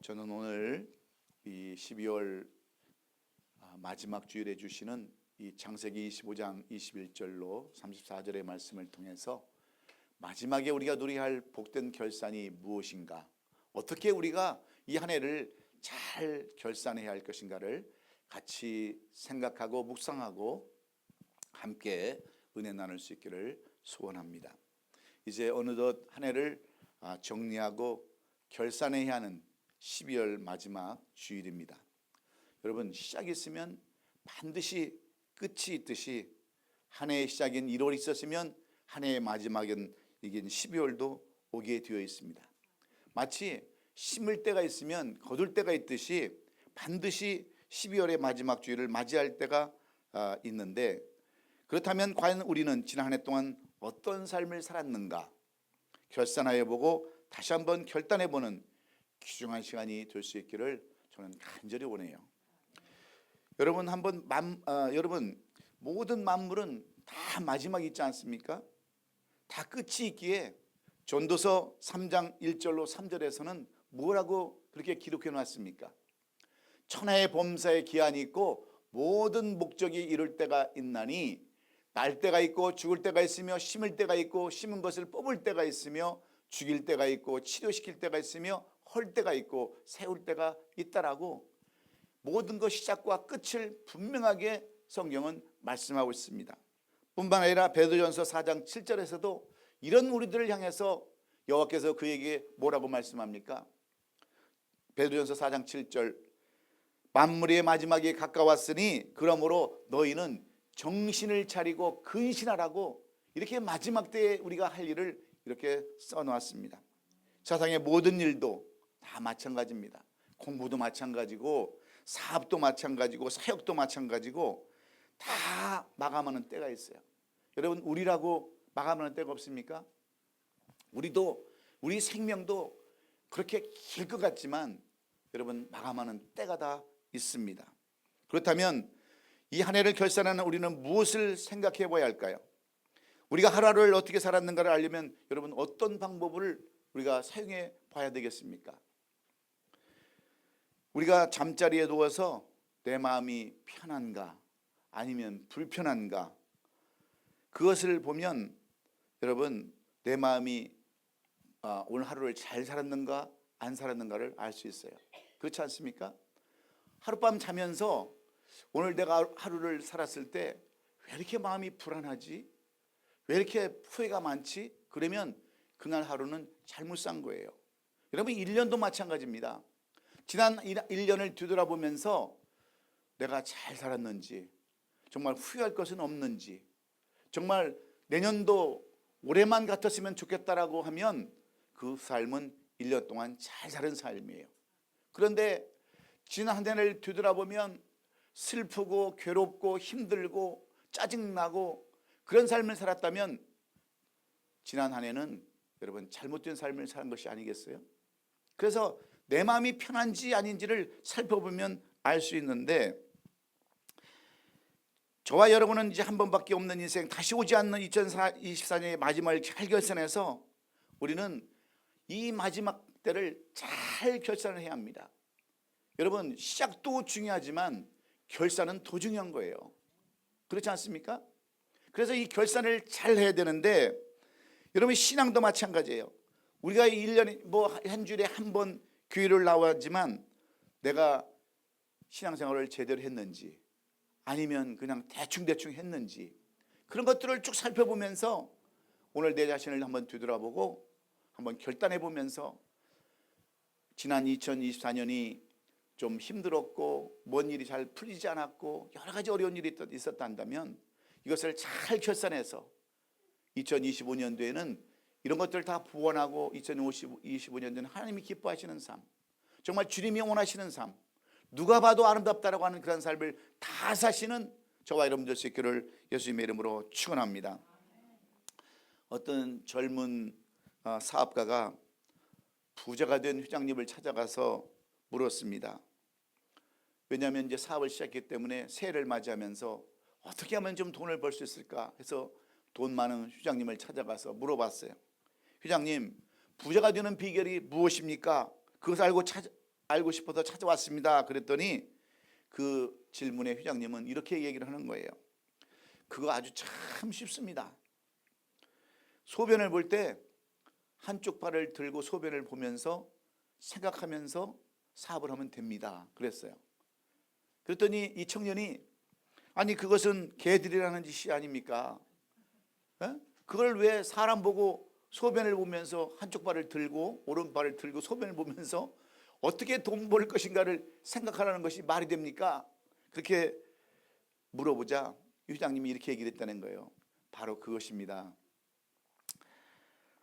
저는 오늘 이 12월 마지막 주일에 주시는 이 창세기 25장 21절로 34절의 말씀을 통해서 마지막에 우리가 누려야 할 복된 결산이 무엇인가, 어떻게 우리가 이 한 해를 잘 결산해야 할 것인가를 같이 생각하고 묵상하고 함께 은혜 나눌 수 있기를 소원합니다. 이제 어느덧 한 해를 정리하고 결산해야 하는 12월 마지막 주일입니다. 여러분, 시작이 있으면 반드시 끝이 있듯이 한 해의 시작인 1월이 있었으면 한 해의 마지막인 이긴 12월도 오게 되어 있습니다. 마치 심을 때가 있으면 거둘 때가 있듯이 반드시 12월의 마지막 주일을 맞이할 때가 있는데, 그렇다면 과연 우리는 지난 한 해 동안 어떤 삶을 살았는가 결산하여보고 다시 한번 결단해보는 귀중한 시간이 될 수 있기를 저는 간절히 원해요. 여러분, 여러분, 모든 만물은 다 마지막이 있지 않습니까? 다 끝이 있기에 전도서 3장 1절로 3절에서는 뭐라고 그렇게 기록해 놨습니까? 천하의 범사에 기한이 있고 모든 목적이 이룰 때가 있나니, 날 때가 있고 죽을 때가 있으며 심을 때가 있고 심은 것을 뽑을 때가 있으며 죽일 때가 있고 치료시킬 때가 있으며 헐 때가 있고 세울 때가 있다라고 모든 것 시작과 끝을 분명하게 성경은 말씀하고 있습니다. 뿐만 아니라 베드로전서 4장 7절에서도 이런 우리들을 향해서 여호와께서 그에게 뭐라고 말씀합니까? 베드로전서 4장 7절, 만물의 마지막이 가까웠으니 그러므로 너희는 정신을 차리고 근신하라고, 이렇게 마지막 때에 우리가 할 일을 이렇게 써놓았습니다. 세상의 모든 일도 다 마찬가지입니다. 공부도 마찬가지고 사업도 마찬가지고 사역도 마찬가지고 다 마감하는 때가 있어요. 여러분, 우리라고 마감하는 때가 없습니까? 우리 생명도 그렇게 길 것 같지만 여러분, 마감하는 때가 다 있습니다. 그렇다면 이 한 해를 결산하는 우리는 무엇을 생각해 봐야 할까요? 우리가 하루를 어떻게 살았는가를 알려면 여러분, 어떤 방법을 우리가 사용해 봐야 되겠습니까? 우리가 잠자리에 누워서 내 마음이 편한가 아니면 불편한가, 그것을 보면 여러분, 내 마음이 오늘 하루를 잘 살았는가 안 살았는가를 알 수 있어요. 그렇지 않습니까? 하룻밤 자면서 오늘 내가 하루를 살았을 때 왜 이렇게 마음이 불안하지? 왜 이렇게 후회가 많지? 그러면 그날 하루는 잘못 산 거예요. 여러분, 1년도 마찬가지입니다. 지난 1년을 뒤돌아보면서 내가 잘 살았는지, 정말 후회할 것은 없는지, 정말 내년도 올해만 같았으면 좋겠다라고 하면 그 삶은 1년 동안 잘 살은 삶이에요. 그런데 지난 한 해를 뒤돌아보면 슬프고 괴롭고 힘들고 짜증나고 그런 삶을 살았다면 지난 한 해는 여러분, 잘못된 삶을 사는 것이 아니겠어요? 그래서 내 마음이 편한지 아닌지를 살펴보면 알 수 있는데, 저와 여러분은 이제 한 번밖에 없는 인생, 다시 오지 않는 2024년의 마지막을 잘 결산해서 우리는 이 마지막 때를 잘 결산을 해야 합니다. 여러분, 시작도 중요하지만 결산은 더 중요한 거예요. 그렇지 않습니까? 그래서 이 결산을 잘 해야 되는데, 여러분, 신앙도 마찬가지예요. 우리가 1년에 한 주일에 한 번 교회를 나왔지만 내가 신앙생활을 제대로 했는지 아니면 그냥 대충 했는지, 그런 것들을 쭉 살펴보면서 오늘 내 자신을 한번 뒤돌아보고 한번 결단해 보면서 지난 2024년이 좀 힘들었고 뭔 일이 잘 풀리지 않았고 여러 가지 어려운 일이 있었다면 이것을 잘 결산해서 2025년도에는 이런 것들을 다 보완하고 2025년도에는 하나님이 기뻐하시는 삶, 정말 주님이 원하시는 삶, 누가 봐도 아름답다라고 하는 그런 삶을 다 사시는 저와 여러분 될 수 있기를 예수님의 이름으로 축원합니다. 어떤 젊은 사업가가 부자가 된 회장님을 찾아가서 물었습니다. 왜냐하면 이제 사업을 시작했기 때문에 새해를 맞이하면서 어떻게 하면 좀 돈을 벌 수 있을까 해서 돈 많은 회장님을 찾아가서 물어봤어요. 회장님, 부자가 되는 비결이 무엇입니까? 그것을 알고 알고 싶어서 찾아왔습니다. 그랬더니 그 질문에 회장님은 이렇게 얘기를 하는 거예요. 그거 아주 참 쉽습니다. 소변을 볼 때 한쪽 발을 들고 소변을 보면서 생각하면서 사업을 하면 됩니다. 그랬어요. 그랬더니 이 청년이 아니 그것은 개들이라는 짓이 아닙니까? 에? 그걸 왜 사람 보고 소변을 보면서 한쪽 발을 들고 오른발을 들고 소변을 보면서 어떻게 돈 벌 것인가를 생각하라는 것이 말이 됩니까? 그렇게 물어보자 회장님이 이렇게 얘기를 했다는 거예요. 바로 그것입니다.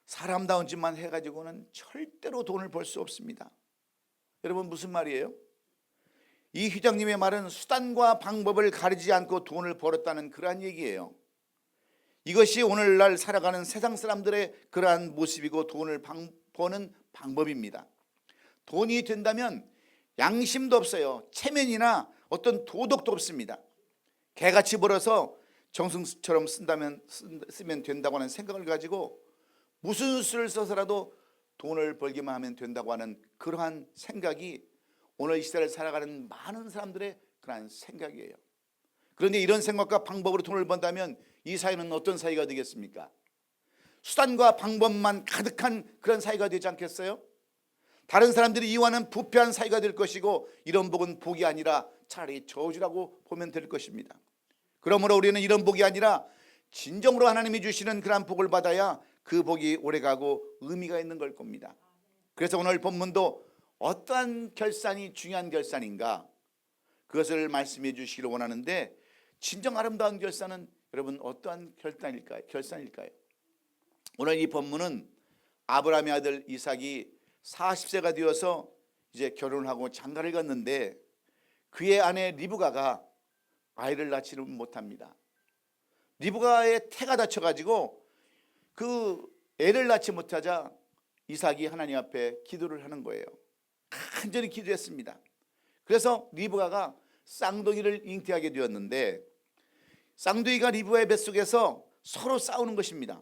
사람다운 짓만 해가지고는 절대로 돈을 벌 수 없습니다. 여러분 무슨 말이에요? 이 회장님의 말은 수단과 방법을 가리지 않고 돈을 벌었다는 그러한 얘기예요. 이것이 오늘날 살아가는 세상 사람들의 그러한 모습이고 돈을 버는 방법입니다. 돈이 된다면 양심도 없어요. 체면이나 어떤 도덕도 없습니다. 개같이 벌어서 정승처럼 쓰면 된다고 하는 생각을 가지고 무슨 수를 써서라도 돈을 벌기만 하면 된다고 하는 그러한 생각이 오늘 이 시대를 살아가는 많은 사람들의 그러한 생각이에요. 그런데 이런 생각과 방법으로 돈을 번다면 이 사회는 어떤 사회가 되겠습니까? 수단과 방법만 가득한 그런 사회가 되지 않겠어요? 다른 사람들이 이와는 부패한 사회가 될 것이고 이런 복은 복이 아니라 차라리 저주라고 보면 될 것입니다. 그러므로 우리는 이런 복이 아니라 진정으로 하나님이 주시는 그런 복을 받아야 그 복이 오래가고 의미가 있는 걸 겁니다. 그래서 오늘 본문도 어떠한 결산이 중요한 결산인가 그것을 말씀해 주시기를 원하는데 진정 아름다운 결산은 여러분 어떠한 결산일까요? 오늘 이 본문은 아브라함의 아들 이삭이 40세가 되어서 이제 결혼을 하고 장가를 갔는데 그의 아내 리브가가 아이를 낳지는 못합니다. 리브가의 태가 다쳐가지고 그 애를 낳지 못하자 이삭이 하나님 앞에 기도를 하는 거예요. 간절히 기도했습니다. 그래서 리브가가 쌍둥이를 잉태하게 되었는데 쌍둥이가 리브가의 뱃속에서 서로 싸우는 것입니다.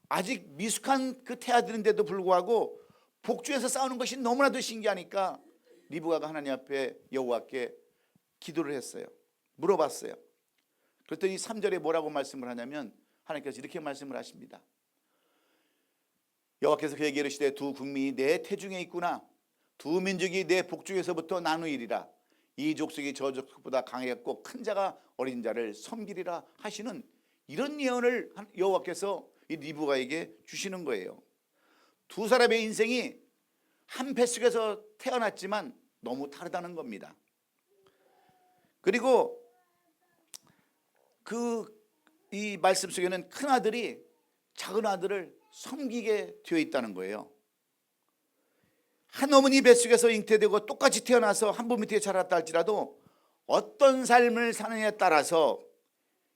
아직 미숙한 그 태아들인데도 불구하고 복주에서 싸우는 것이 너무나도 신기하니까 리브가가 하나님 앞에 여호와께 기도를 했어요. 물어봤어요. 그랬더니 3절에 뭐라고 말씀을 하냐면 하나님께서 이렇게 말씀을 하십니다. 여호와께서 그에게 이르시되 두 국민이 내 태중에 있구나. 두 민족이 내 복중에서부터 나누이리라. 이 족속이 저 족속보다 강하겠고 큰 자가 어린 자를 섬기리라 하시는 이런 예언을 여호와께서 이 리브가에게 주시는 거예요. 두 사람의 인생이 한 뱃속에서 태어났지만 너무 다르다는 겁니다. 그리고 이 말씀 속에는 큰 아들이 작은 아들을 섬기게 되어 있다는 거예요. 한 어머니 뱃속에서 잉태되고 똑같이 태어나서 한 부 밑에 자랐다 할지라도 어떤 삶을 사느냐에 따라서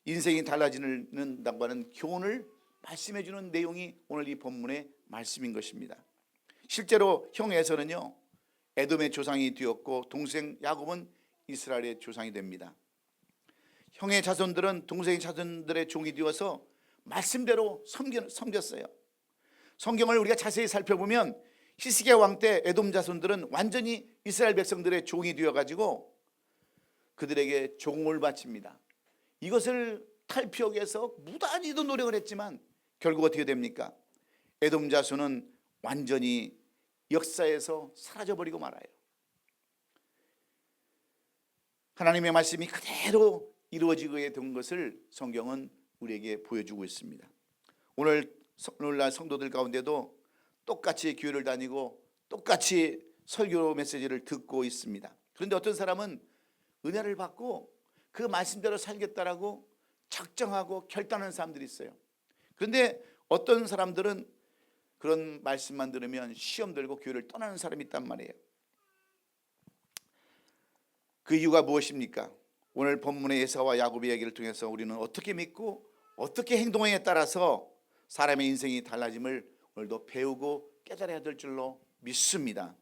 인생이 달라지는다고 하는 교훈을 말씀해 주는 내용이 오늘 이 본문의 말씀인 것입니다. 실제로 형 에서는요 에돔의 조상이 되었고 동생 야곱은 이스라엘의 조상이 됩니다. 형의 자손들은 동생의 자손들의 종이 되어서 말씀대로 섬겼어요. 성경을 우리가 자세히 살펴보면 히스기야 왕 때 에돔 자손들은 완전히 이스라엘 백성들의 종이 되어가지고 그들에게 종을 바칩니다. 이것을 탈피하기 위해서 무단히도 노력을 했지만 결국 어떻게 됩니까? 에돔 자손은 완전히 역사에서 사라져버리고 말아요. 하나님의 말씀이 그대로 이루어지게 된 것을 성경은 우리에게 보여주고 있습니다. 오늘날 성도들 가운데도 똑같이 교회를 다니고 똑같이 설교 메시지를 듣고 있습니다. 그런데 어떤 사람은 은혜를 받고 그 말씀대로 살겠다라고 작정하고 결단하는 사람들이 있어요. 그런데 어떤 사람들은 그런 말씀만 들으면 시험 들고 교회를 떠나는 사람이 있단 말이에요. 그 이유가 무엇입니까? 오늘 본문의 에사와 야곱의 얘기를 통해서 우리는 어떻게 믿고 어떻게 행동에 따라서 사람의 인생이 달라짐을 오늘도 배우고 깨달아야 될 줄로 믿습니다.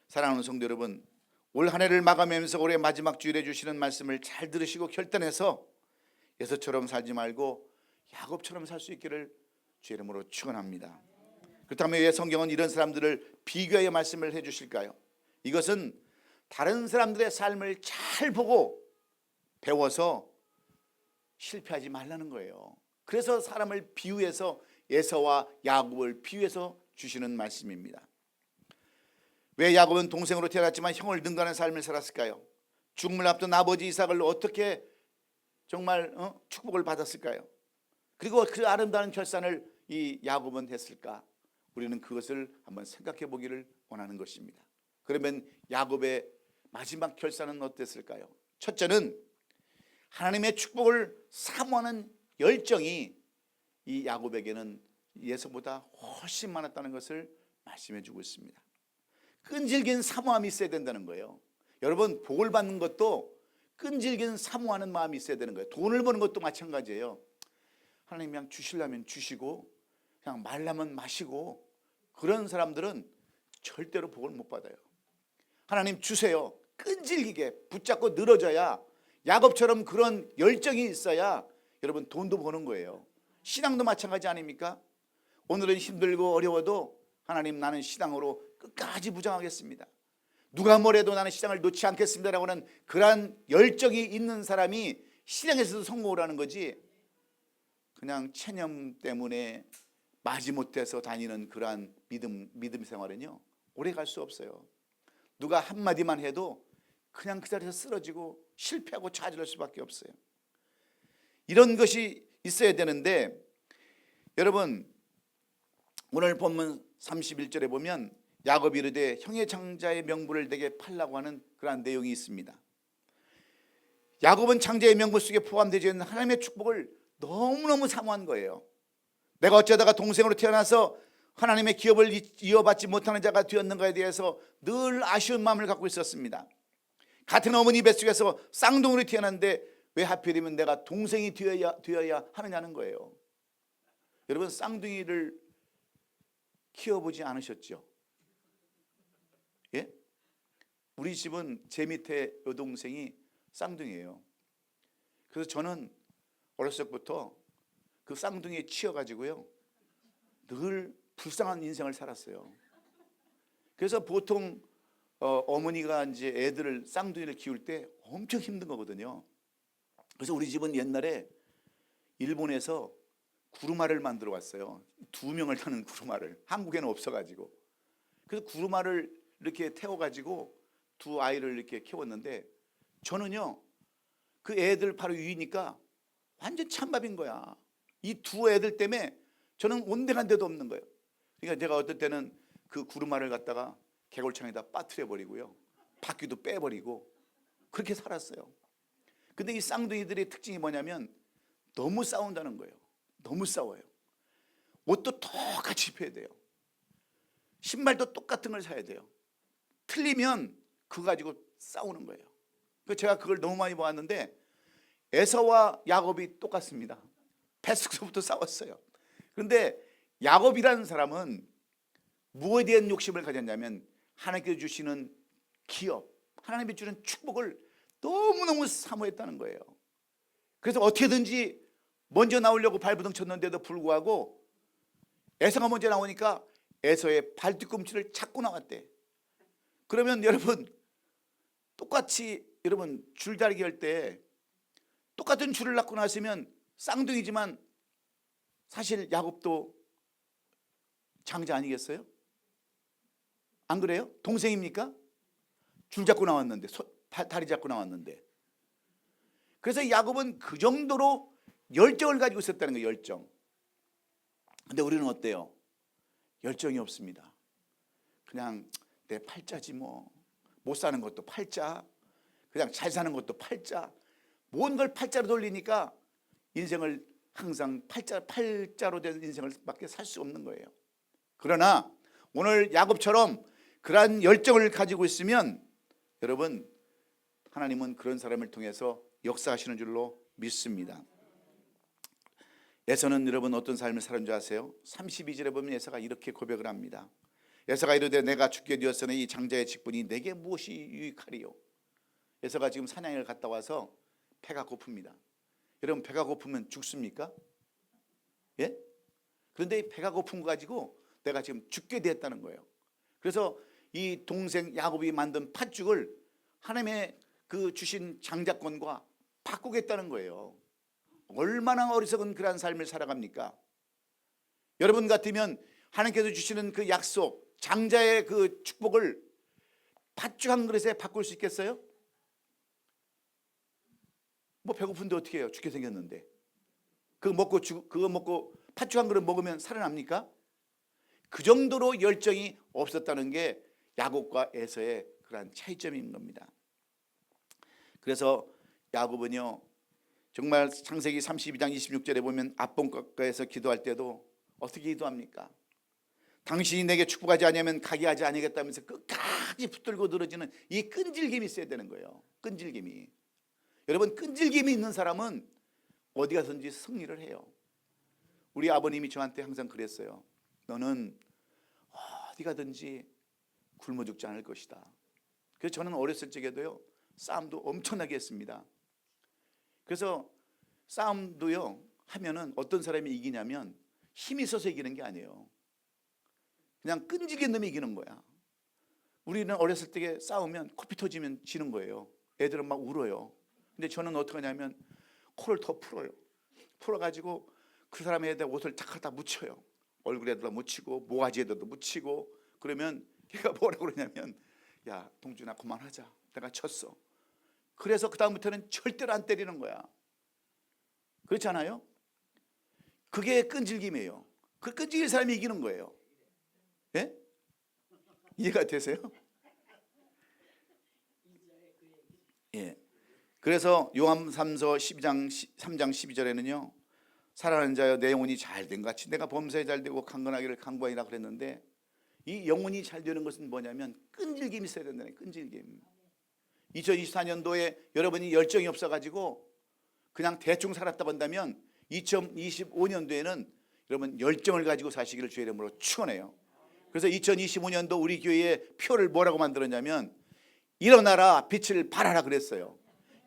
사랑하는 성도 여러분, 올 한 해를 마감하면서 올해 마지막 주일에 주시는 말씀을 잘 들으시고 결단해서 에서처럼 살지 말고 야곱처럼 살 수 있기를 주의 이름으로 축원합니다. 그렇다면 왜 성경은 이런 사람들을 비교하여 말씀을 해주실까요? 이것은 다른 사람들의 삶을 잘 보고 배워서 실패하지 말라는 거예요. 그래서 사람을 비유해서 에서와 야곱을 비유해서 주시는 말씀입니다. 왜 야곱은 동생으로 태어났지만 형을 능가하는 삶을 살았을까요? 죽음을 앞둔 아버지 이삭을 어떻게 정말 축복을 받았을까요? 그리고 그 아름다운 결산을 이 야곱은 했을까? 우리는 그것을 한번 생각해 보기를 원하는 것입니다. 그러면 야곱의 마지막 결산은 어땠을까요? 첫째는 하나님의 축복을 사모하는 열정이 이 야곱에게는 에서보다 훨씬 많았다는 것을 말씀해 주고 있습니다. 끈질긴 사모함이 있어야 된다는 거예요. 여러분, 복을 받는 것도 끈질긴 사모하는 마음이 있어야 되는 거예요. 돈을 버는 것도 마찬가지예요. 하나님 그냥 주시려면 주시고 그냥 말라면 마시고, 그런 사람들은 절대로 복을 못 받아요. 하나님 주세요. 끈질기게 붙잡고 늘어져야, 야곱처럼 그런 열정이 있어야 여러분 돈도 버는 거예요. 신앙도 마찬가지 아닙니까? 오늘은 힘들고 어려워도 하나님, 나는 신앙으로 끝까지 무장하겠습니다. 누가 뭐래도 나는 신앙을 놓지 않겠습니다라고 하는 그러한 열정이 있는 사람이 신앙에서도 성공을 하는 거지, 그냥 체념 때문에 마지못해서 다니는 그러한 믿음 생활은요, 오래 갈 수 없어요. 누가 한마디만 해도 그냥 그 자리에서 쓰러지고 실패하고 좌절할 수밖에 없어요. 이런 것이 있어야 되는데, 여러분 오늘 본문 31절에 보면 야곱이 이르되 형의 장자의 명분을 내게 팔라고 하는 그러한 내용이 있습니다. 야곱은 장자의 명분 속에 포함되어 있는 하나님의 축복을 너무너무 사모한 거예요. 내가 어쩌다가 동생으로 태어나서 하나님의 기업을 이어받지 못하는 자가 되었는가에 대해서 늘 아쉬운 마음을 갖고 있었습니다. 같은 어머니 뱃속에서 쌍둥이로 태어났는데 왜 하필이면 내가 동생이 되어야 하느냐는 거예요. 여러분, 쌍둥이를 키워보지 않으셨죠? 예? 우리 집은 제 밑에 여동생이 쌍둥이에요. 그래서 저는 어렸을 때부터 그 쌍둥이에 치여가지고요, 늘 불쌍한 인생을 살았어요. 그래서 보통 어머니가 이제 애들을, 쌍둥이를 키울 때 엄청 힘든 거거든요. 그래서 우리 집은 옛날에 일본에서 구루마를 만들어 왔어요. 2명을 타는 구루마를. 한국에는 없어가지고. 그래서 구루마를 이렇게 태워가지고 두 아이를 이렇게 키웠는데, 저는요 그 애들 바로 위니까 완전 찬밥인 거야. 이 두 애들 때문에 저는 온데간 데도 없는 거예요. 그러니까 제가 어떨 때는 그 구루마를 갖다가 개골창에다 빠뜨려 버리고요, 바퀴도 빼버리고 그렇게 살았어요. 근데 이 쌍둥이들의 특징이 뭐냐면 너무 싸운다는 거예요. 너무 싸워요. 옷도 똑같이 입혀야 돼요. 신발도 똑같은 걸 사야 돼요. 틀리면 그거 가지고 싸우는 거예요. 제가 그걸 너무 많이 보았는데, 에서와 야곱이 똑같습니다. 뱃속부터 싸웠어요. 그런데 야곱이라는 사람은 무엇에 대한 욕심을 가졌냐면 하나님께서 주시는 기업, 하나님이 주는 축복을 너무너무 사모했다는 거예요. 그래서 어떻게든지 먼저 나오려고 발부둥 쳤는데도 불구하고 에서가 먼저 나오니까 에서의 발뒤꿈치를 잡고 나왔대. 그러면 여러분, 똑같이 여러분 줄다리기 할 때 똑같은 줄을 갖고 나서면 쌍둥이지만 사실 야곱도 장자 아니겠어요? 안 그래요? 동생입니까? 줄 잡고 나왔는데, 다리 잡고 나왔는데. 그래서 야곱은 그 정도로 열정을 가지고 있었다는 거예요. 열정. 근데 우리는 어때요? 열정이 없습니다. 그냥 내 팔자지 뭐. 못 사는 것도 팔자, 그냥 잘 사는 것도 팔자, 모든 걸 팔자로 돌리니까 인생을 항상 팔자로 된 인생을 밖에 살 수 없는 거예요. 그러나 오늘 야곱처럼 그러한 열정을 가지고 있으면 여러분, 하나님은 그런 사람을 통해서 역사하시는 줄로 믿습니다. 에서는 여러분 어떤 삶을 살은 줄 아세요? 32절에 보면 에서가 이렇게 고백을 합니다. 에서가 이르되 내가 죽게 되었으니 이 장자의 직분이 내게 무엇이 유익하리요? 에서가 지금 사냥을 갔다 와서 배가 고픕니다. 여러분, 배가 고프면 죽습니까? 예? 그런데 이 배가 고픈 거 가지고 내가 지금 죽게 되었다는 거예요. 그래서 이 동생 야곱이 만든 팥죽을 하나님의 그 주신 장자권과 바꾸겠다는 거예요. 얼마나 어리석은 그러한 삶을 살아갑니까? 여러분 같으면 하나님께서 주시는 그 약속, 장자의 그 축복을 팥죽 한 그릇에 바꿀 수 있겠어요? 뭐 배고픈데 어떻게 해요? 죽게 생겼는데. 그거 먹고 팥죽 한 그릇 먹으면 살아납니까? 그 정도로 열정이 없었다는 게 야곱과 에서의 그러한 차이점인 겁니다. 그래서 야곱은요, 정말 창세기 32장 26절에 보면 앞봉가에서 기도할 때도 어떻게 기도합니까? 당신이 내게 축복하지 않으면 가게 하지 아니겠다면서 끝까지 붙들고 늘어지는 이 끈질김이 있어야 되는 거예요. 끈질김이. 여러분, 끈질김이 있는 사람은 어디 가든지 승리를 해요. 우리 아버님이 저한테 항상 그랬어요. 너는 어디 가든지 굶어 죽지 않을 것이다. 그래서 저는 어렸을 적에도요, 싸움도 엄청나게 했습니다. 그래서 싸움도요 하면은 어떤 사람이 이기냐면 힘이 있어서 이기는 게 아니에요. 그냥 끈질긴 놈이 이기는 거야. 우리는 어렸을 때 싸우면 코피 터지면 지는 거예요. 애들은 막 울어요. 근데 저는 어떻게 하냐면 코를 더 풀어요. 풀어가지고 그 사람에다 옷을 탁 갖다 묻혀요. 얼굴에다 묻히고 모가지에다도 묻히고. 그러면 걔가 뭐라고 그러냐면, 야 동준아 그만하자, 내가 쳤어. 그래서 그 다음부터는 절대로 안 때리는 거야. 그렇지 않아요? 그게 끈질김이에요. 그 끈질긴 사람이 이기는 거예요. 예? 이해가 되세요? 예. 그래서 요한삼서 12장 3장 12절에는요, 살아나는 자여 내 영혼이 잘된 같이 내가 범사에 잘되고 강건하기를 강구하리라 그랬는데, 이 영혼이 잘 되는 것은 뭐냐면 끈질김이 있어야 된다는 거예요. 끈질김. 2024년도에 여러분이 열정이 없어가지고 그냥 대충 살았다 본다면 2025년도에는 여러분 열정을 가지고 사시기를 주의 이름으로 축원해요. 그래서 2025년도 우리 교회의 표를 뭐라고 만들었냐면 일어나라 빛을 발하라 그랬어요.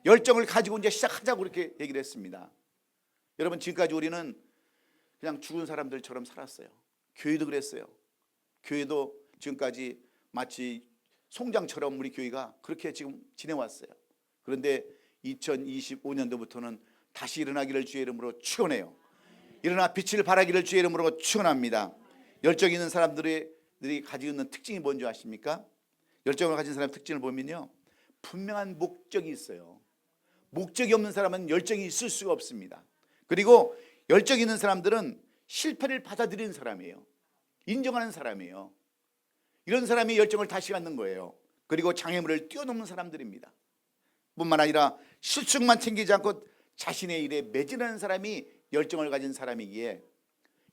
열정을 가지고 이제 시작하자고 그렇게 얘기를 했습니다. 여러분, 지금까지 우리는 그냥 죽은 사람들처럼 살았어요. 교회도 그랬어요. 교회도 지금까지 마치 송장처럼 우리 교회가 그렇게 지금 지내왔어요. 그런데 2025년도부터는 다시 일어나기를 주의 이름으로 축원해요. 일어나 빛을 발하기를 주의 이름으로 축원합니다. 열정 있는 사람들이 가지고 있는 특징이 뭔지 아십니까? 열정을 가진 사람의 특징을 보면요, 분명한 목적이 있어요. 목적이 없는 사람은 열정이 있을 수가 없습니다. 그리고 열정 있는 사람들은 실패를 받아들이는 사람이에요. 인정하는 사람이에요. 이런 사람이 열정을 다시 갖는 거예요. 그리고 장애물을 뛰어넘는 사람들입니다. 뿐만 아니라 실속만 챙기지 않고 자신의 일에 매진하는 사람이 열정을 가진 사람이기에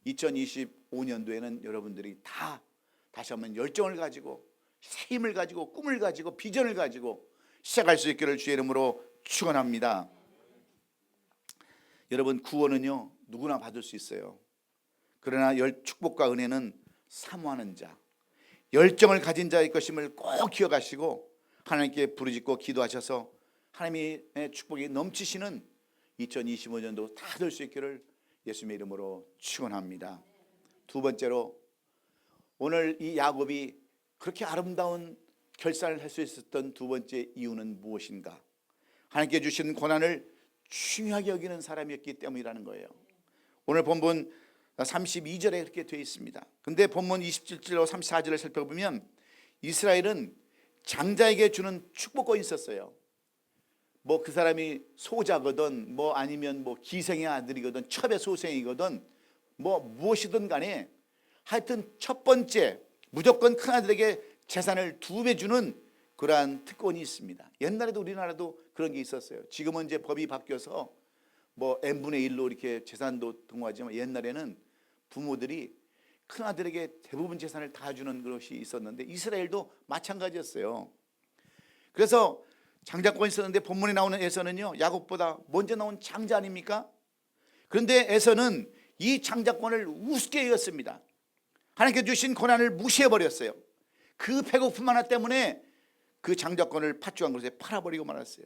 2025년도에는 여러분들이 다시 한번 열정을 가지고 새 힘을 가지고 꿈을 가지고 비전을 가지고 시작할 수 있기를 주의 이름으로 축원합니다. 여러분, 구원은요 누구나 받을 수 있어요. 그러나 축복과 은혜는 사모하는 자, 열정을 가진 자의 것임을 꼭 기억하시고 하나님께 부르짖고 기도하셔서 하나님의 축복이 넘치시는 2025년도 다 될 수 있기를 예수님의 이름으로 축원합니다. 두 번째로, 오늘 이 야곱이 그렇게 아름다운 결산을 할 수 있었던 두 번째 이유는 무엇인가? 하나님께 주신 고난을 중요하게 여기는 사람이었기 때문이라는 거예요. 오늘 본문 32절에 그렇게 되어 있습니다. 근데 본문 27절로 34절을 살펴보면 이스라엘은 장자에게 주는 축복권이 있었어요. 뭐 그 사람이 소자거든, 뭐 아니면 뭐 기생의 아들이거든, 첩의 소생이거든, 뭐 무엇이든 간에 하여튼 첫 번째 무조건 큰아들에게 재산을 2배 주는 그러한 특권이 있습니다. 옛날에도 우리나라도 그런 게 있었어요. 지금은 이제 법이 바뀌어서 뭐 n분의 1로 이렇게 재산도 동화하지만 옛날에는 부모들이 큰아들에게 대부분 재산을 다 주는 것이 있었는데 이스라엘도 마찬가지였어요. 그래서 장자권이 있었는데 본문에 나오는 에서는요 야곱보다 먼저 나온 장자 아닙니까? 그런데 에서는 이 장자권을 우습게 여겼습니다. 하나님께 주신 고난을 무시해버렸어요. 그 배고픔 하나 때문에 그 장자권을 팥죽 한 그릇에 팔아버리고 말았어요.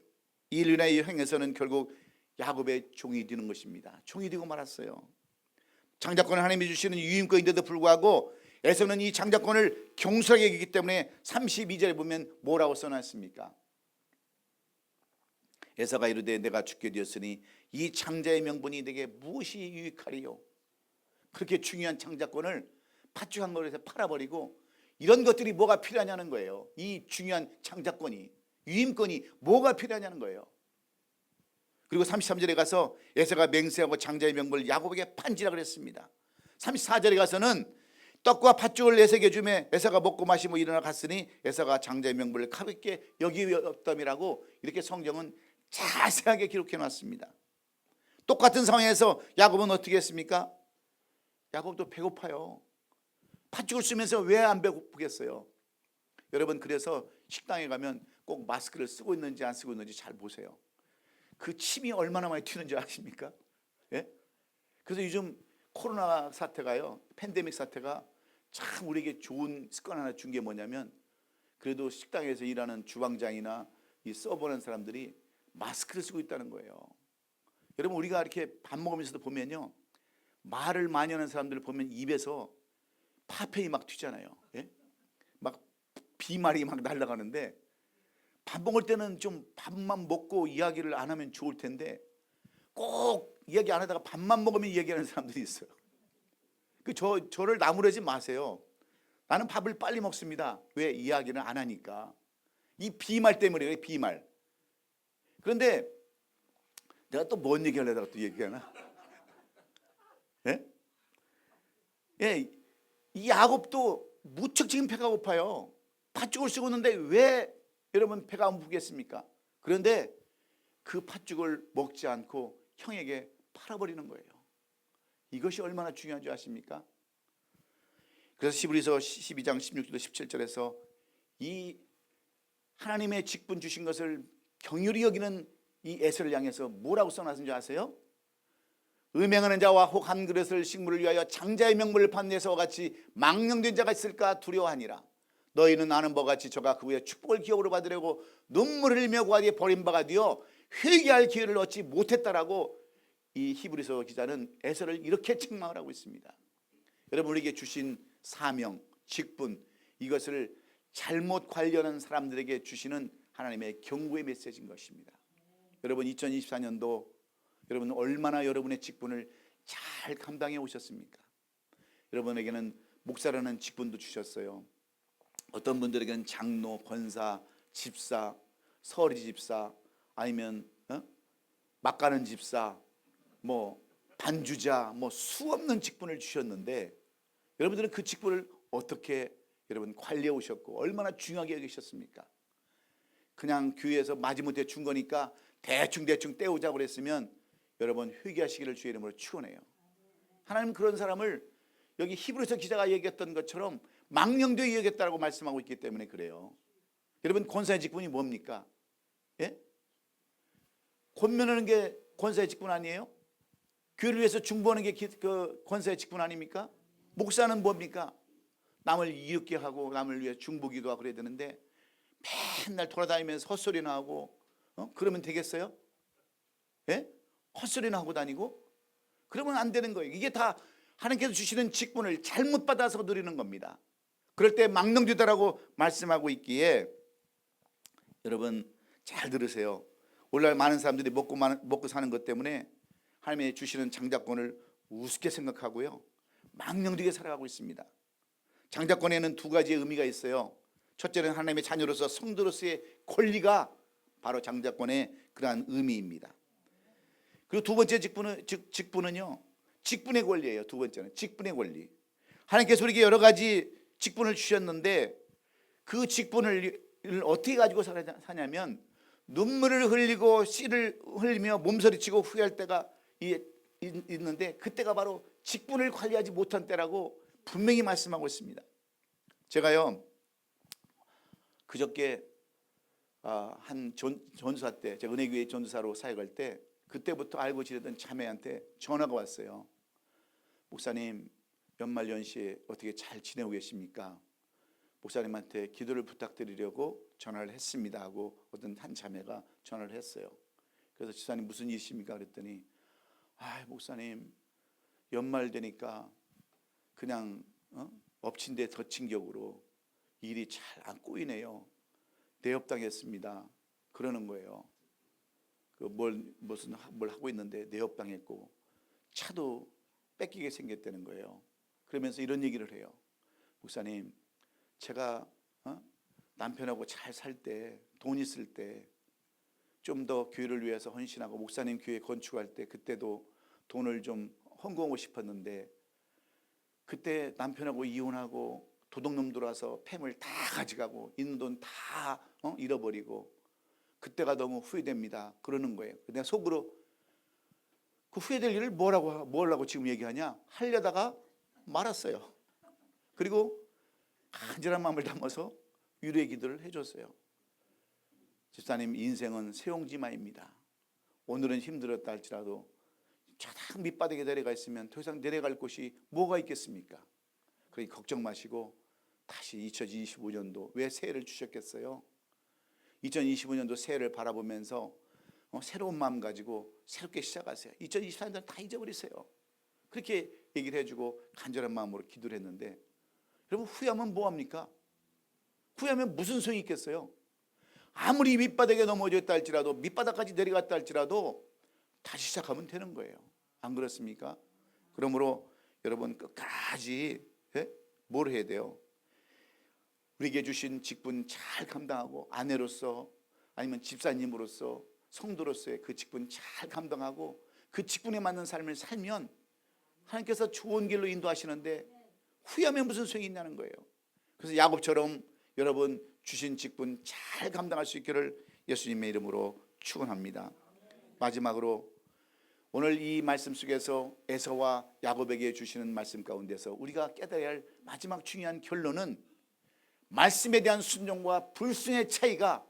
이 일로 인해 이 행에서는 결국 야곱의 종이 되는 것입니다. 종이 되고 말았어요. 장자권을 하나님이 주시는 유임권인데도 불구하고 에서는 이 장자권을 경솔하게 여기기 때문에 32절에 보면 뭐라고 써놨습니까? 에서가 이르되 내가 죽게 되었으니 이 장자의 명분이 내게 무엇이 유익하리요? 그렇게 중요한 장자권을 팥죽한 거에서 팔아버리고 이런 것들이 뭐가 필요하냐는 거예요. 이 중요한 장자권이, 유임권이 뭐가 필요하냐는 거예요. 그리고 33절에 가서 에서가 맹세하고 장자의 명분을 야곱에게 판지라 그랬습니다. 34절에 가서는 떡과 팥죽을 에서에게 주매 에서가 먹고 마시고 일어나 갔으니 에서가 장자의 명분을 가볍게 여기었더미라고 이렇게 성경은 자세하게 기록해 놨습니다. 똑같은 상황에서 야곱은 어떻게 했습니까? 야곱도 배고파요. 팥죽을 쓰면서 왜 안 배고프겠어요? 여러분, 그래서 식당에 가면 꼭 마스크를 쓰고 있는지 안 쓰고 있는지 잘 보세요. 그 침이 얼마나 많이 튀는지 아십니까? 예? 그래서 요즘 코로나 사태가요, 팬데믹 사태가 참 우리에게 좋은 습관 하나 준 게 뭐냐면, 그래도 식당에서 일하는 주방장이나 이 서버하는 사람들이 마스크를 쓰고 있다는 거예요. 여러분, 우리가 이렇게 밥 먹으면서도 보면요, 말을 많이 하는 사람들을 보면 입에서 파편이 막 튀잖아요. 예? 막 비말이 막 날아가는데, 밥 먹을 때는 좀 밥만 먹고 이야기를 안 하면 좋을 텐데 꼭 이야기 안 하다가 밥만 먹으면 이야기하는 사람들이 있어요. 저를 나무라지 마세요. 나는 밥을 빨리 먹습니다. 왜? 이야기를 안 하니까. 이 비말 때문에. 비말. 그런데 내가 또 뭔 얘기하려다가 또 얘기하나? 예? 예, 이 야곱도 무척 지금 배가 고파요. 팥죽을 쓰고 있는데 왜 여러분 배가 안 부르겠습니까? 그런데 그 팥죽을 먹지 않고 형에게 팔아버리는 거예요. 이것이 얼마나 중요한 줄 아십니까? 그래서 히브리서 12장 16절 17절에서 이 하나님의 직분 주신 것을 경휼히 여기는 이 에서를 향해서 뭐라고 써놨는지 아세요? 음행하는 자와 혹 한 그릇을 식물을 위하여 장자의 명분을 판 에서와 같이 망령된 자가 있을까 두려워하니라. 너희는 아는 바와 같이 저가 그 후에 축복을 기업으로 받으려고 눈물을 흘리며 고아디에 버림바가 되어 회개할 기회를 얻지 못했다라고 이 히브리서 기자는 에서를 이렇게 책망을 하고 있습니다. 여러분, 우리에게 주신 사명, 직분, 이것을 잘못 관리하는 사람들에게 주시는 하나님의 경고의 메시지인 것입니다. 여러분, 2024년도 여러분 얼마나 여러분의 직분을 잘 감당해 오셨습니까? 여러분에게는 목사라는 직분도 주셨어요. 어떤 분들에게는 장로, 권사, 집사, 서리 집사, 아니면 막가는 집사, 뭐 반주자, 뭐 수없는 직분을 주셨는데 여러분들은 그 직분을 어떻게 여러분 관리해 오셨고 얼마나 중요하게 여기셨습니까? 그냥 교회에서 마지못해 준 거니까 대충 떼우자고 그랬으면 여러분 회개하시기를 주의 이름으로 축원해요. 하나님은 그런 사람을 여기 히브리서 기자가 얘기했던 것처럼 망령되이 여겼다라고 말씀하고 있기 때문에 그래요. 여러분, 권사의 직분이 뭡니까? 예? 권면하는 게 권사의 직분 아니에요? 교회를 위해서 중보하는 게 그 권사의 직분 아닙니까? 목사는 뭡니까? 남을 이롭게 하고 남을 위해 중보기도 하고 그래야 되는데 맨날 돌아다니면서 헛소리나 하고 그러면 되겠어요? 예? 헛소리나 하고 다니고 그러면 안 되는 거예요. 이게 다 하나님께서 주시는 직분을 잘못 받아서 누리는 겁니다. 그럴 때 망령되다라고 말씀하고 있기에 여러분 잘 들으세요. 오늘날 많은 사람들이 먹고 사는 것 때문에 하나님이 주시는 장자권을 우습게 생각하고요, 망령되게 살아가고 있습니다. 장자권에는 두 가지의 의미가 있어요. 첫째는 하나님의 자녀로서 성도로서의 권리가 바로 장자권의 그러한 의미입니다. 그리고 두 번째 직분은요, 직분의 권리예요. 두 번째는 직분의 권리. 하나님께서 우리에게 여러 가지 직분을 주셨는데 그 직분을 어떻게 가지고 사냐면 눈물을 흘리고 씨를 흘리며 몸서리치고 후회할 때가 있는데 그때가 바로 직분을 관리하지 못한 때라고 분명히 말씀하고 있습니다. 제가요 그저께 한 전도사 때, 제가 은혜교회 전도사로 사역할 때 그때부터 알고 지내던 자매한테 전화가 왔어요. 목사님, 연말연시에 어떻게 잘 지내고 계십니까? 목사님한테 기도를 부탁드리려고 전화를 했습니다 하고 어떤 한 자매가 전화를 했어요. 그래서 집사님 무슨 일이십니까? 그랬더니 목사님 연말 되니까 그냥 엎친 데 덮친 격으로 일이 잘 안 꼬이네요. 내업당했습니다. 그러는 거예요. 뭘 하고 있는데 내업당했고 차도 뺏기게 생겼다는 거예요. 그러면서 이런 얘기를 해요. 목사님, 제가 남편하고 잘 살 때, 돈 있을 때 좀 더 교회를 위해서 헌신하고 목사님 교회 건축할 때 그때도 돈을 좀 헌금하고 싶었는데 그때 남편하고 이혼하고 도둑놈 들어와서 폐물 다 가져가고 있는 돈 다 잃어버리고 그때가 너무 후회됩니다. 그러는 거예요. 내가 속으로 그 후회될 일을 뭘 하려고 지금 얘기하냐? 하려다가 말았어요. 그리고 간절한 마음을 담아서 위로의 기도를 해줬어요. 집사님, 인생은 세옹지마입니다. 오늘은 힘들었다 할지라도 저당 밑바닥에 내려가 있으면 더 이상 내려갈 곳이 뭐가 있겠습니까? 그러니 걱정 마시고 다시 2025년도 왜 새해를 주셨겠어요? 2025년도 새해를 바라보면서 새로운 마음 가지고 새롭게 시작하세요. 2024년 다 잊어버리세요. 그렇게 얘기를 해주고 간절한 마음으로 기도를 했는데, 여러분, 후회하면 뭐합니까? 후회하면 무슨 소용이 있겠어요? 아무리 밑바닥에 넘어져 있다 할지라도, 밑바닥까지 내려갔다 할지라도 다시 시작하면 되는 거예요. 안 그렇습니까? 그러므로 여러분 끝까지 뭘 해야 돼요? 우리에게 주신 직분 잘 감당하고, 아내로서 아니면 집사님으로서 성도로서의 그 직분 잘 감당하고 그 직분에 맞는 삶을 살면 하나님께서 좋은 길로 인도하시는데 후회하면 무슨 소용이 있냐는 거예요. 그래서 야곱처럼 여러분 주신 직분 잘 감당할 수 있기를 예수님의 이름으로 축원합니다. 마지막으로 오늘 이 말씀 속에서 에서와 야곱에게 주시는 말씀 가운데서 우리가 깨달아야 할 마지막 중요한 결론은, 말씀에 대한 순종과 불순의 차이가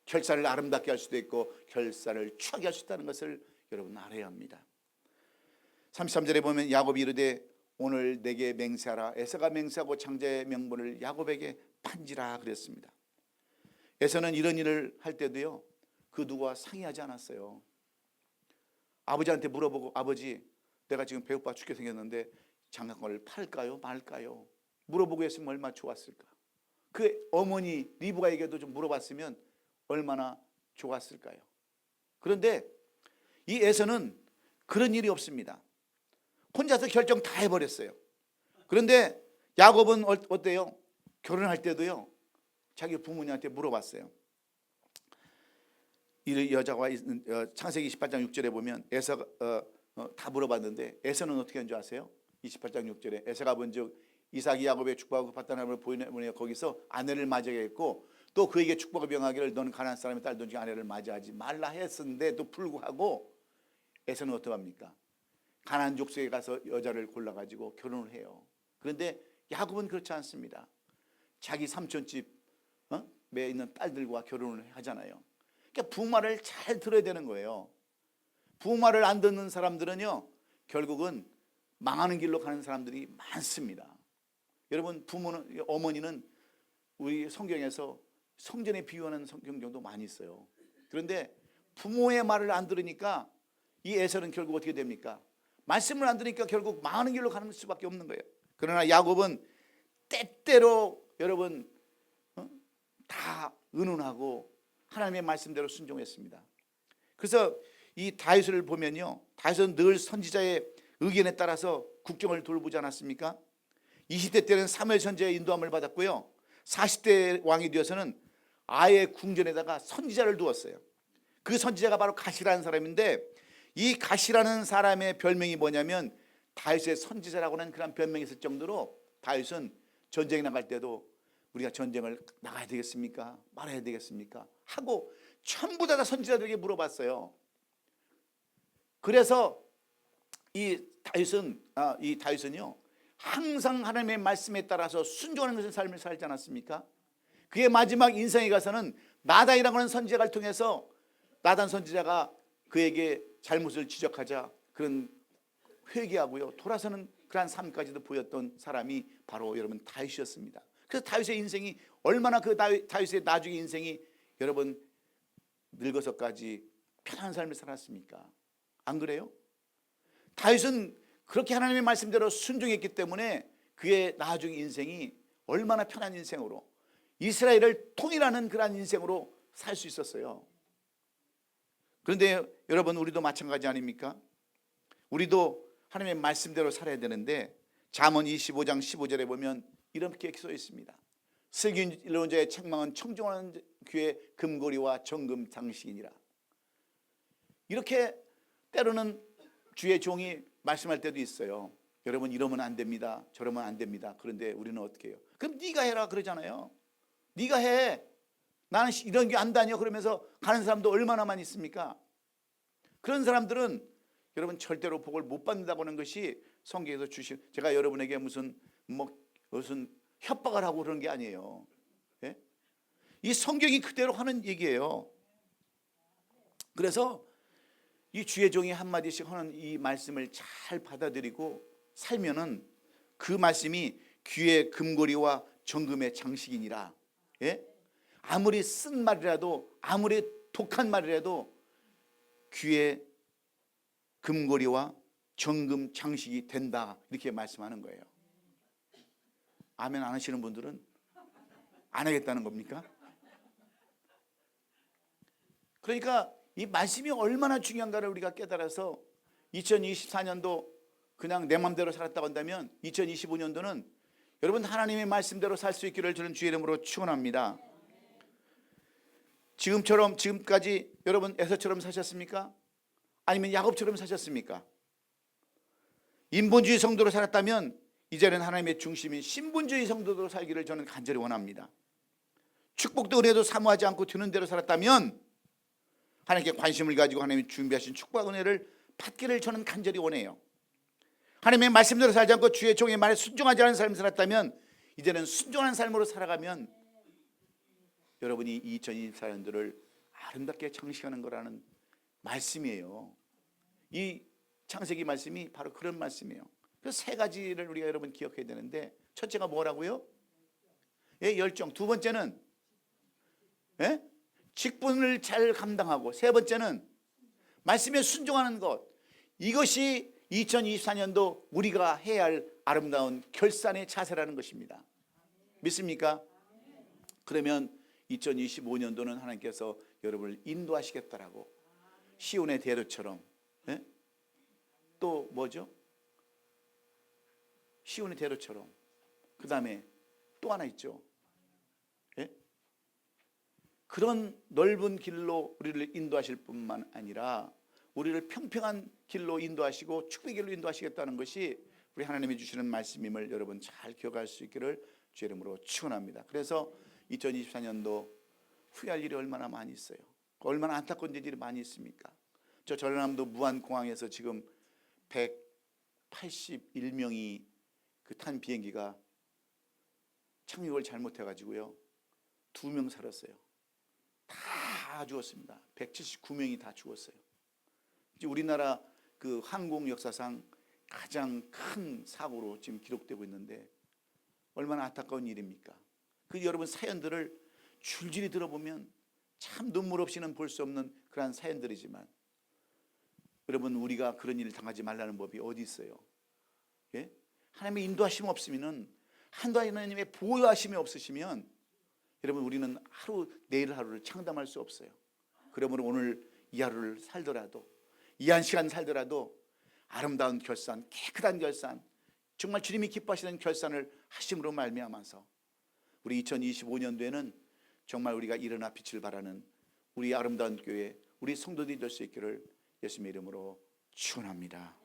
결산을 아름답게 할 수도 있고 결산을 추하게 할 수 있다는 것을 여러분 알아야 합니다. 33절에 보면 야곱이 이르되 오늘 내게 맹세하라. 에서가 맹세하고 장자의 명분을 야곱에게 판지라 그랬습니다. 에서는 이런 일을 할 때도요, 그 누구와 상의하지 않았어요. 아버지한테 물어보고, 아버지, 내가 지금 배고파 죽게 생겼는데 장가권을 팔까요 말까요? 물어보고 했으면 얼마나 좋았을까. 그 어머니 리브가에게도 좀 물어봤으면 얼마나 좋았을까요? 그런데 이 에서는 그런 일이 없습니다. 혼자서 결정 다 해버렸어요. 그런데 야곱은 어때요? 결혼할 때도요, 자기 부모님한테 물어봤어요. 이 여자가 창세기 28장 6절에 보면 에서가 다 물어봤는데 에서는 어떻게 한 줄 아세요? 28장 6절에 에서가 본즉 이삭이 야곱의 축복하고 파단함을 보이며 거기서 아내를 맞이하게 했고 또 그에게 축복을 명하기를 너는 가나안 사람의 딸 둔 아내를 맞이하지 말라 했는데도 불구하고 에서는 어떡합니까? 가나안 족속에 가서 여자를 골라가지고 결혼을 해요. 그런데 야곱은 그렇지 않습니다. 자기 삼촌집에 있는 딸들과 결혼을 하잖아요. 그러니까 부모말을 잘 들어야 되는 거예요. 부모말을 안 듣는 사람들은요, 결국은 망하는 길로 가는 사람들이 많습니다. 여러분, 어머니는 우리 성경에서 성전에 비유하는 성경도 많이 있어요. 그런데 부모의 말을 안 들으니까 이 에서는 결국 어떻게 됩니까? 말씀을 안 들으니까 결국 망하는 길로 가는 수밖에 없는 거예요. 그러나 야곱은 때때로 여러분 다 은은하고 하나님의 말씀대로 순종했습니다. 그래서 이 다윗을 보면요, 다윗은 늘 선지자의 의견에 따라서 국정을 돌보지 않았습니까? 20대 때는 사무엘 선지자의 인도함을 받았고요, 40대 왕이 되어서는 아예 궁전에다가 선지자를 두었어요. 그 선지자가 바로 가시라는 사람인데, 이 가시라는 사람의 별명이 뭐냐면 다윗의 선지자라고 하는 그런 별명이 있을 정도로 다윗은 전쟁에 나갈 때도 우리가 전쟁을 나가야 되겠습니까? 말아야 되겠습니까? 하고 전부 다 선지자들에게 물어봤어요. 그래서 이 다윗은요 항상 하나님의 말씀에 따라서 순종하는 것을 삶을 살지 않았습니까? 그의 마지막 인생에 가서는 나단이라고 하는 선지자를 통해서 나단 선지자가 그에게 잘못을 지적하자 그런 회개하고요 돌아서는 그러한 삶까지도 보였던 사람이 바로 여러분 다윗이었습니다. 그래서 다윗의 인생이 얼마나 그 다윗의 나중의 인생이 여러분 늙어서까지 편안한 삶을 살았습니까? 안 그래요? 다윗은 그렇게 하나님의 말씀대로 순종했기 때문에 그의 나중에 인생이 얼마나 편한 인생으로, 이스라엘을 통일하는 그러한 인생으로 살 수 있었어요. 그런데 여러분, 우리도 마찬가지 아닙니까? 우리도 하나님의 말씀대로 살아야 되는데 잠언 25장 15절에 보면 이렇게 써 있습니다. 슬기 이르는 자의 책망은 청정하는 귀의 금고리와 정금 장식이니라. 이렇게 때로는 주의 종이 말씀할 때도 있어요. 여러분, 이러면 안 됩니다, 저러면 안 됩니다. 그런데 우리는 어떻게 해요? 그럼 네가 해라 그러잖아요. 네가 해. 나는 이런 게 안 다녀 그러면서 가는 사람도 얼마나 많이 있습니까? 그런 사람들은 여러분 절대로 복을 못 받는다고 하는 것이 성경에서 주신, 제가 여러분에게 무슨 협박을 하고 그런 게 아니에요. 예? 이 성경이 그대로 하는 얘기예요. 그래서 이 주의 종이 한마디씩 하는 이 말씀을 잘 받아들이고 살면은 그 말씀이 귀의 금고리와 정금의 장식이니라. 예? 아무리 쓴 말이라도, 아무리 독한 말이라도 귀의 금고리와 정금 장식이 된다, 이렇게 말씀하는 거예요. 아멘 안 하시는 분들은 안 하겠다는 겁니까? 그러니까 이 말씀이 얼마나 중요한가를 우리가 깨달아서 2024년도 그냥 내 마음대로 살았다고 한다면 2025년도는 여러분 하나님의 말씀대로 살 수 있기를 저는 주의 이름으로 축원합니다. 지금까지 여러분 에서처럼 사셨습니까? 아니면 야곱처럼 사셨습니까? 인본주의 성도로 살았다면 이제는 하나님의 중심인 신분주의 성도로 살기를 저는 간절히 원합니다. 축복도 은혜도 사모하지 않고 되는 대로 살았다면 하나님께 관심을 가지고 하나님이 준비하신 축복과 은혜를 받기를 저는 간절히 원해요. 하나님의 말씀대로 살지 않고 주의 종의 말에 순종하지 않은 삶을 살았다면 이제는 순종하는 삶으로 살아가면 여러분이 2024년도를 아름답게 장식하는 거라는 말씀이에요. 이 창세기 말씀이 바로 그런 말씀이에요. 그래서 세 가지를 우리가 여러분 기억해야 되는데, 첫째가 뭐라고요? 예, 열정. 두 번째는 예? 직분을 잘 감당하고, 세 번째는 말씀에 순종하는 것. 이것이 2024년도 우리가 해야 할 아름다운 결산의 자세라는 것입니다. 믿습니까? 그러면 2025년도는 하나님께서 여러분을 인도하시겠다라고, 시온의 대로처럼. 예? 또 뭐죠? 시온의 대로처럼. 그 다음에 또 하나 있죠. 예? 그런 넓은 길로 우리를 인도하실 뿐만 아니라 우리를 평평한 길로 인도하시고 축복의 길로 인도하시겠다는 것이 우리 하나님이 주시는 말씀임을 여러분 잘 기억할 수 있기를 주의 이름으로 축원합니다. 그래서 2024년도 후회할 일이 얼마나 많이 있어요. 얼마나 안타까운 일들이 많이 있습니까? 저 전라남도 무안공항에서 지금 181명이 그 탄 비행기가 착륙을 잘못해가지고요 2명 살았어요. 다 죽었습니다. 179명이 다 죽었어요. 이제 우리나라 그 항공 역사상 가장 큰 사고로 지금 기록되고 있는데 얼마나 안타까운 일입니까? 그 여러분 사연들을 줄줄이 들어보면 참 눈물 없이는 볼 수 없는 그러한 사연들이지만, 여러분 우리가 그런 일을 당하지 말라는 법이 어디 있어요? 예? 하나님의 인도하심이 없으면은, 하나님의 보호하심이 없으시면 여러분 우리는 내일 하루를 창담할 수 없어요. 그러므로 오늘 이 하루를 살더라도, 이 한 시간 살더라도 아름다운 결산, 깨끗한 결산, 정말 주님이 기뻐하시는 결산을 하심으로 말미암아서 우리 2025년도에는 정말 우리가 일어나 빛을 발하는 우리 아름다운 교회, 우리 성도들이 될 수 있기를 예수님의 이름으로 축원합니다.